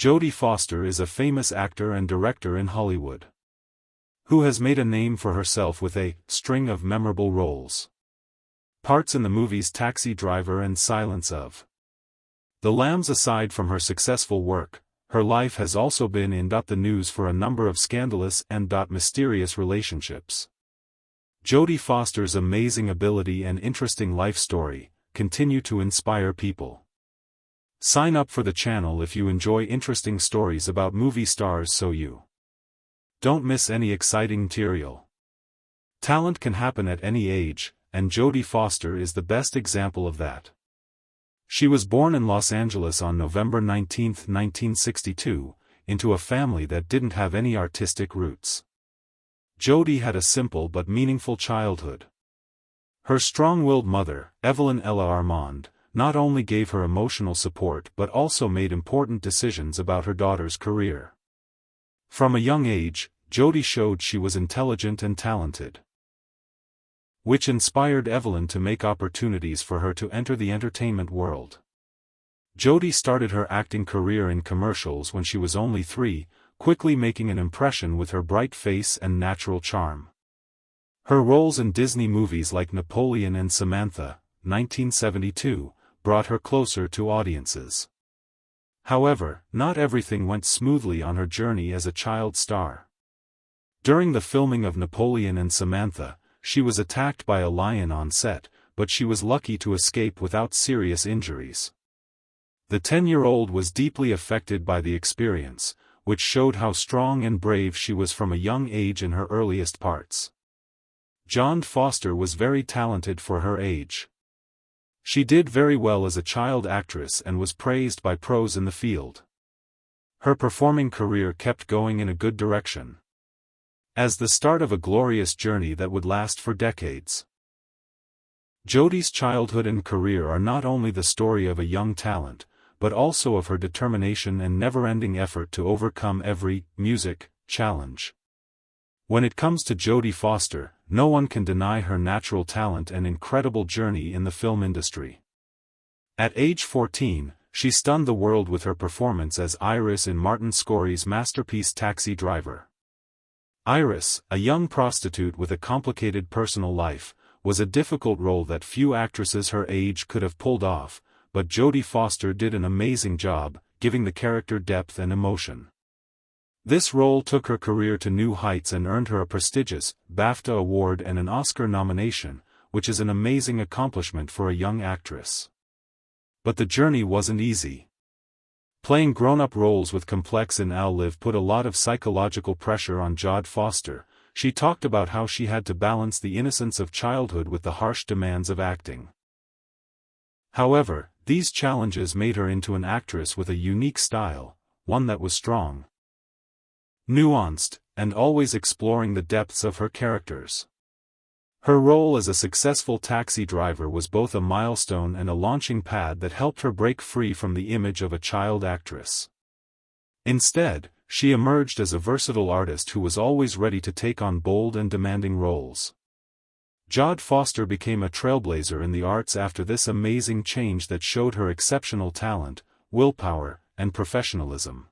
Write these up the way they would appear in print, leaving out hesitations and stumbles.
Jodie Foster is a famous actor and director in Hollywood, who has made a name for herself with a string of memorable roles. Parts in the movies Taxi Driver and Silence of the Lambs. Aside from her successful work, her life has also been in the news for a number of scandalous and mysterious relationships. Jodie Foster's amazing ability and interesting life story continue to inspire people. Sign up for the channel if you enjoy interesting stories about movie stars so you don't miss any exciting material. Talent can happen at any age, and Jodie Foster is the best example of that. She was born in Los Angeles on November 19, 1962, into a family that didn't have any artistic roots. Jodie had a simple but meaningful childhood. Her strong-willed mother, Evelyn Ella Armand, not only gave her emotional support but also made important decisions about her daughter's career. From a young age, Jodie showed she was intelligent and talented, which inspired Evelyn to make opportunities for her to enter the entertainment world. Jodie started her acting career in commercials when she was only 3, quickly making an impression with her bright face and natural charm. Her roles in Disney movies like Napoleon and Samantha, 1972, brought her closer to audiences. However, not everything went smoothly on her journey as a child star. During the filming of Napoleon and Samantha, she was attacked by a lion on set, but she was lucky to escape without serious injuries. The 10-year-old was deeply affected by the experience, which showed how strong and brave she was from a young age in her earliest parts. Jodie Foster was very talented for her age. She did very well as a child actress and was praised by pros in the field. Her performing career kept going in a good direction, as the start of a glorious journey that would last for decades. Jodie's childhood and career are not only the story of a young talent, but also of her determination and never-ending effort to overcome every music challenge. When it comes to Jodie Foster, no one can deny her natural talent and incredible journey in the film industry. At age 14, she stunned the world with her performance as Iris in Martin Scorsese's masterpiece Taxi Driver. Iris, a young prostitute with a complicated personal life, was a difficult role that few actresses her age could have pulled off, but Jodie Foster did an amazing job, giving the character depth and emotion. This role took her career to new heights and earned her a prestigious BAFTA award and an Oscar nomination, which is an amazing accomplishment for a young actress. But the journey wasn't easy. Playing grown-up roles with complex and live put a lot of psychological pressure on Jodie Foster. She talked about how she had to balance the innocence of childhood with the harsh demands of acting. However, these challenges made her into an actress with a unique style, one that was strong, nuanced, and always exploring the depths of her characters. Her role as a successful taxi driver was both a milestone and a launching pad that helped her break free from the image of a child actress. Instead, she emerged as a versatile artist who was always ready to take on bold and demanding roles. Jodie Foster became a trailblazer in the arts after this amazing change that showed her exceptional talent, willpower, and professionalism.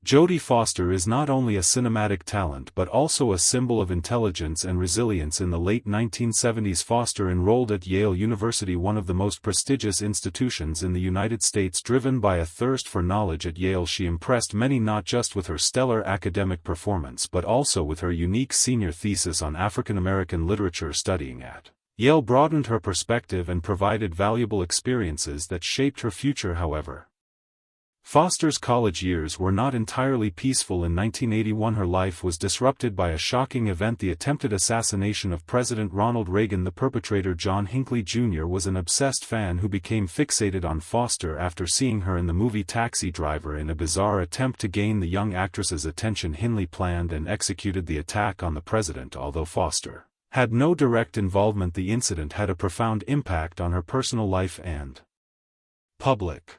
Jodie Foster is not only a cinematic talent but also a symbol of intelligence and resilience. In the late 1970s, Foster enrolled at Yale University, one of the most prestigious institutions in the United States. Driven by a thirst for knowledge at Yale, she impressed many not just with her stellar academic performance but also with her unique senior thesis on African American literature. Studying at Yale broadened her perspective and provided valuable experiences that shaped her future. However, Foster's college years were not entirely peaceful. In 1981, her life was disrupted by a shocking event: the attempted assassination of President Ronald Reagan. The perpetrator, John Hinckley Jr., was an obsessed fan who became fixated on Foster after seeing her in the movie Taxi Driver. In a bizarre attempt to gain the young actress's attention, Hinckley planned and executed the attack on the president. Although Foster had no direct involvement, the incident had a profound impact on her personal life and public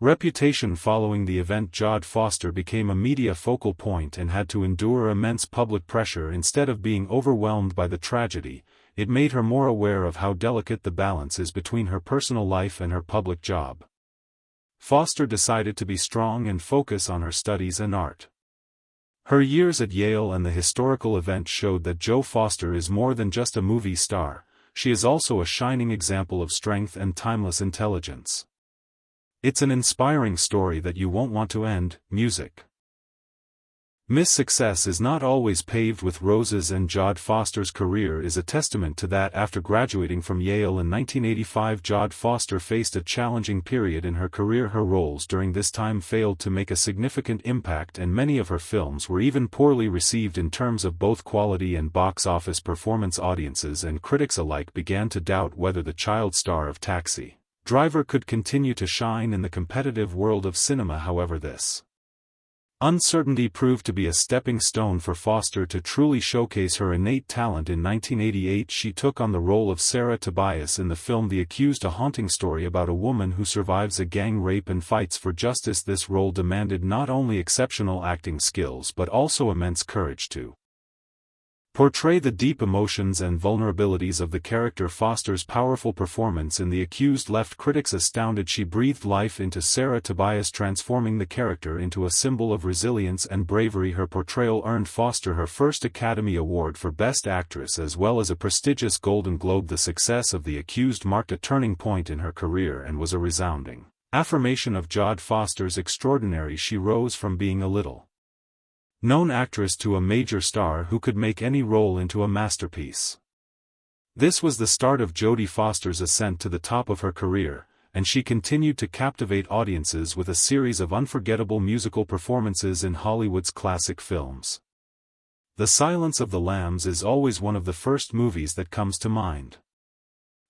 reputation. Following the event, Jodie Foster became a media focal point and had to endure immense public pressure. Instead of being overwhelmed by the tragedy, it made her more aware of how delicate the balance is between her personal life and her public job. Foster decided to be strong and focus on her studies and art. Her years at Yale and the historical event showed that Jo Foster is more than just a movie star, she is also a shining example of strength and timeless intelligence. It's an inspiring story that you won't want to end. Music. Miss Success is not always paved with roses, and Jodie Foster's career is a testament to that. After graduating from Yale in 1985, Jodie Foster faced a challenging period in her career. Her roles during this time failed to make a significant impact, and many of her films were even poorly received in terms of both quality and box office performance. Audiences and critics alike began to doubt whether the child star of Taxi Driver could continue to shine in the competitive world of cinema. However, this uncertainty proved to be a stepping stone for Foster to truly showcase her innate talent. In 1988, she took on the role of Sarah Tobias in the film The Accused, a haunting story about a woman who survives a gang rape and fights for justice. This role demanded not only exceptional acting skills but also immense courage to portray the deep emotions and vulnerabilities of the character. Foster's powerful performance in The Accused left critics astounded. She breathed life into Sarah Tobias, transforming the character into a symbol of resilience and bravery. Her portrayal earned Foster her first Academy Award for Best Actress as well as a prestigious Golden Globe. The success of The Accused marked a turning point in her career and was a resounding affirmation of Jodie Foster's extraordinary. She rose from being a little known actress to a major star who could make any role into a masterpiece. This was the start of Jodie Foster's ascent to the top of her career, and she continued to captivate audiences with a series of unforgettable musical performances in Hollywood's classic films. The Silence of the Lambs is always one of the first movies that comes to mind.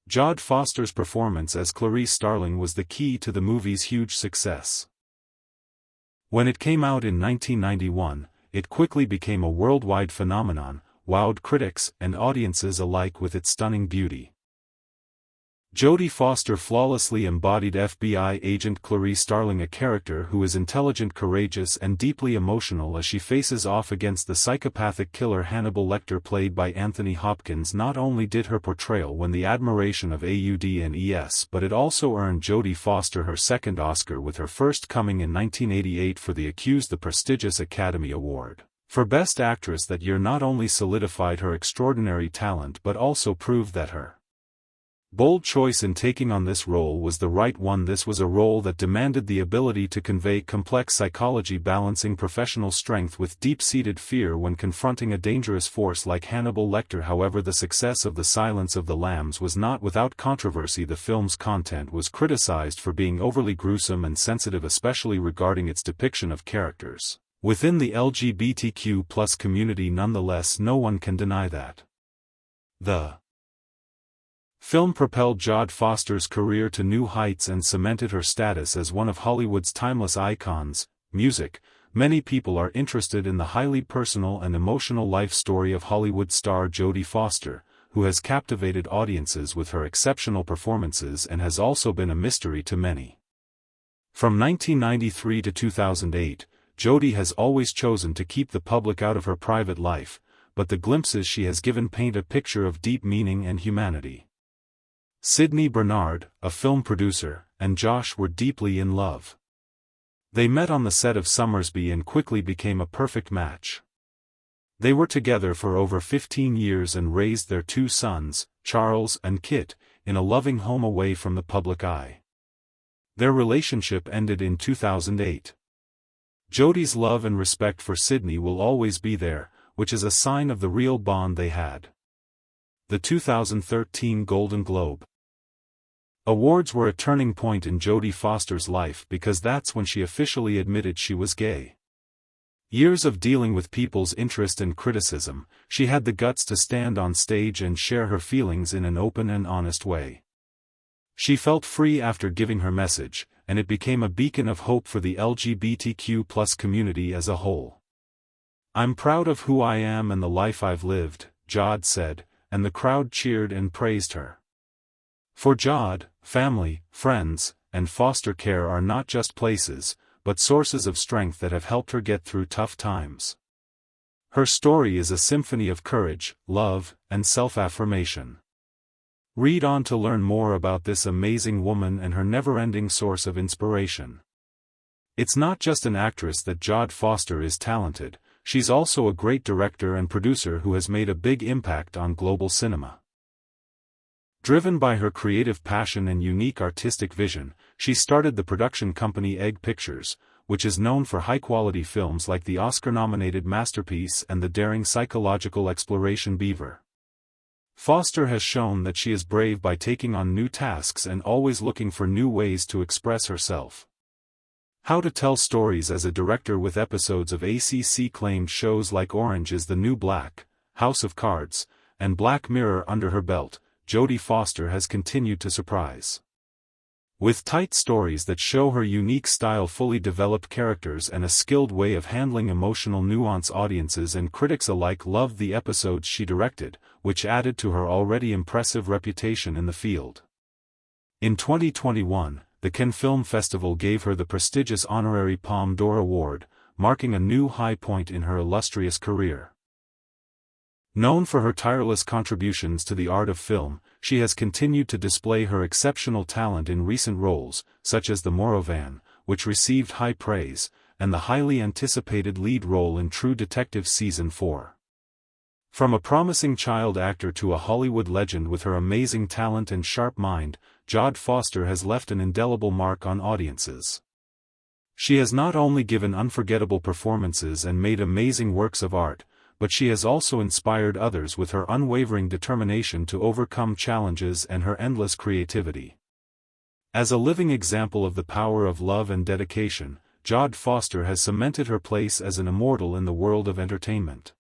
Jodie Foster's performance as Clarice Starling was the key to the movie's huge success. When it came out in 1991, it quickly became a worldwide phenomenon, wowed critics and audiences alike with its stunning beauty. Jodie Foster flawlessly embodied FBI agent Clarice Starling, a character who is intelligent, courageous and deeply emotional as she faces off against the psychopathic killer Hannibal Lecter, played by Anthony Hopkins. Not only did her portrayal win the admiration of AUDNES, but it also earned Jodie Foster her second Oscar, with her first coming in 1988 for The Accused. The prestigious Academy Award for Best Actress that year not only solidified her extraordinary talent but also proved that her bold choice in taking on this role was the right one. This was a role that demanded the ability to convey complex psychology, balancing professional strength with deep-seated fear when confronting a dangerous force like Hannibal Lecter. However, the success of The Silence of the Lambs was not without controversy. The film's content was criticized for being overly gruesome and sensitive, especially regarding its depiction of characters within the LGBTQ+ community. Nonetheless, no one can deny that the film propelled Jodie Foster's career to new heights and cemented her status as one of Hollywood's timeless icons. Music. Many people are interested in the highly personal and emotional life story of Hollywood star Jodie Foster, who has captivated audiences with her exceptional performances and has also been a mystery to many. From 1993 to 2008, Jodie has always chosen to keep the public out of her private life, but the glimpses she has given paint a picture of deep meaning and humanity. Sidney Bernard, a film producer, and Josh were deeply in love. They met on the set of Summersby and quickly became a perfect match. They were together for over 15 years and raised their two sons, Charles and Kit, in a loving home away from the public eye. Their relationship ended in 2008. Jodie's love and respect for Sidney will always be there, which is a sign of the real bond they had. The 2013 Golden Globe Awards were a turning point in Jodie Foster's life because that's when she officially admitted she was gay. Years of dealing with people's interest and criticism, she had the guts to stand on stage and share her feelings in an open and honest way. She felt free after giving her message, and it became a beacon of hope for the LGBTQ+ community as a whole. "I'm proud of who I am and the life I've lived," Jodie said, and the crowd cheered and praised her. For Jodie, family, friends, and foster care are not just places, but sources of strength that have helped her get through tough times. Her story is a symphony of courage, love, and self-affirmation. Read on to learn more about this amazing woman and her never-ending source of inspiration. It's not just an actress that Jodie Foster is talented, she's also a great director and producer who has made a big impact on global cinema. Driven by her creative passion and unique artistic vision, she started the production company Egg Pictures, which is known for high-quality films like the Oscar-nominated masterpiece and the daring psychological exploration Beaver. Foster has shown that she is brave by taking on new tasks and always looking for new ways to express herself. How to tell stories as a director with episodes of ACC-acclaimed shows like Orange is the New Black, House of Cards, and Black Mirror under her belt, Jodie Foster has continued to surprise. With tight stories that show her unique style, fully developed characters and a skilled way of handling emotional nuance, audiences and critics alike loved the episodes she directed, which added to her already impressive reputation in the field. In 2021, the Cannes Film Festival gave her the prestigious honorary Palme d'Or award, marking a new high point in her illustrious career. Known for her tireless contributions to the art of film, she has continued to display her exceptional talent in recent roles, such as The Moravan, which received high praise, and the highly anticipated lead role in True Detective Season 4. From a promising child actor to a Hollywood legend with her amazing talent and sharp mind, Jodie Foster has left an indelible mark on audiences. She has not only given unforgettable performances and made amazing works of art, but she has also inspired others with her unwavering determination to overcome challenges and her endless creativity. As a living example of the power of love and dedication, Jodie Foster has cemented her place as an immortal in the world of entertainment.